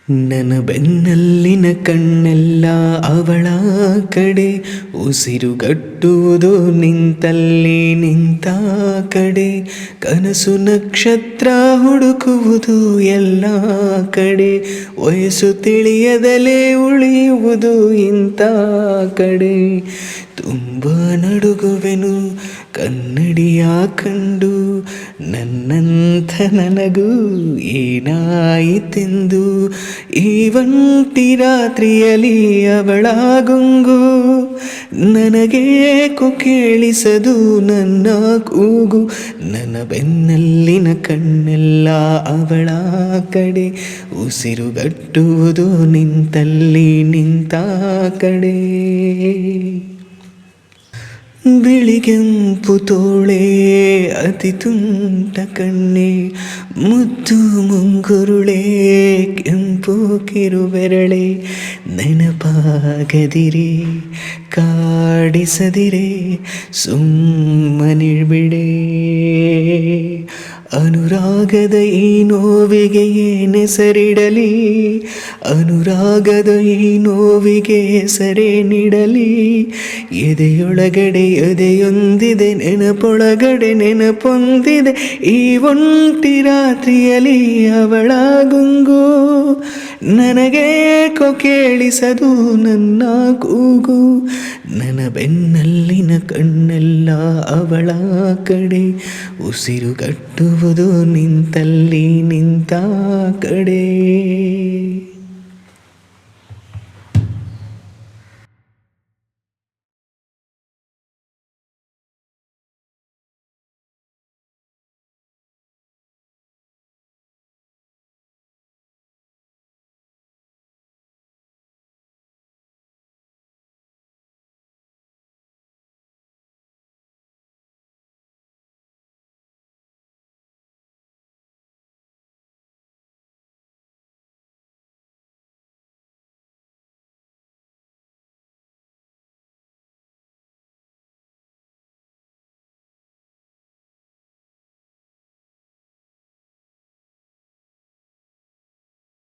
ನನ್ನ ಬೆನ್ನಲ್ಲಿನ ಕಣ್ಣೆಲ್ಲ ಅವಳ ಕಡೆ, ಉಸಿರುಗಟ್ಟುವುದು ನಿಂತಲ್ಲಿ ನಿಂತ ಕಡೆ, ಕನಸು ನಕ್ಷತ್ರ ಹುಡುಕುವುದು ಎಲ್ಲ ಕಡೆ, ವಯಸ್ಸು ತಿಳಿಯದಲೇ ಉಳಿಯುವುದು ಇಂಥ ಕಡೆ. ತುಂಬ ನಡುಗುವೆನು ಕನ್ನಡಿಯ ಕಂಡು, ನನ್ನಂಥ ನನಗೂ ಏನಾಯಿತೆಂದು. ಈ ಒಂಟಿ ರಾತ್ರಿಯಲ್ಲಿ ಅವಳ ಗುಂಗು ನನಗೇಕೋ ಕೇಳಿಸದು ನನ್ನ ಕೂಗು. ನನ್ನ ಬೆನ್ನಲ್ಲಿನ ಕಣ್ಣೆಲ್ಲ ಅವಳ ಕಡೆ, ಉಸಿರುಗಟ್ಟುವುದು ನಿಂತಲ್ಲಿ ನಿಂತ ಕಡೆ. ಬಿಳಿಗೆಂಪು ತೋಳೆ ಅತಿ ತುಂಟ ಕಣ್ಣೆ, ಮುದ್ದು ಮುಂಗುರುಳೆ ಕೆಂಪು ಕಿರುಬೆರಳೆ, ನೆನಪಾಗದಿರೆ ಕಾಡಿಸದಿರೆ ಸುಮ್ಮನಿರ್ಬಿಡೆ. ಅನುರಾಗದ ಈ ನೋವಿಗೆ ಏನೆಸರಿಡಲಿ, ಅನುರಾಗದ ಈ ನೋವಿಗೆ ಹೆಸರೇ ನೀಡಲಿ. ಎದೆಯೊಳಗಡೆ ಎದೆಯೊಂದಿದೆ, ನೆನಪೊಳಗಡೆ ನೆನಪೊಂದಿದೆ, ಈ ಒಂಟಿ ರಾತ್ರಿಯಲ್ಲಿ ಅವಳ ಗುಂಗು ನನಗೇಕೋ ಕೇಳಿಸದು ನನ್ನ ಕೂಗು. ನನ್ನ ಬೆನ್ನಲ್ಲಿನ ಕಣ್ಣೆಲ್ಲ ಅವಳ ಕಡೆ, ಉಸಿರುಗಟ್ಟುವುದು ನಿಂತಲ್ಲಿ ನಿಂತ ಕಡೆ.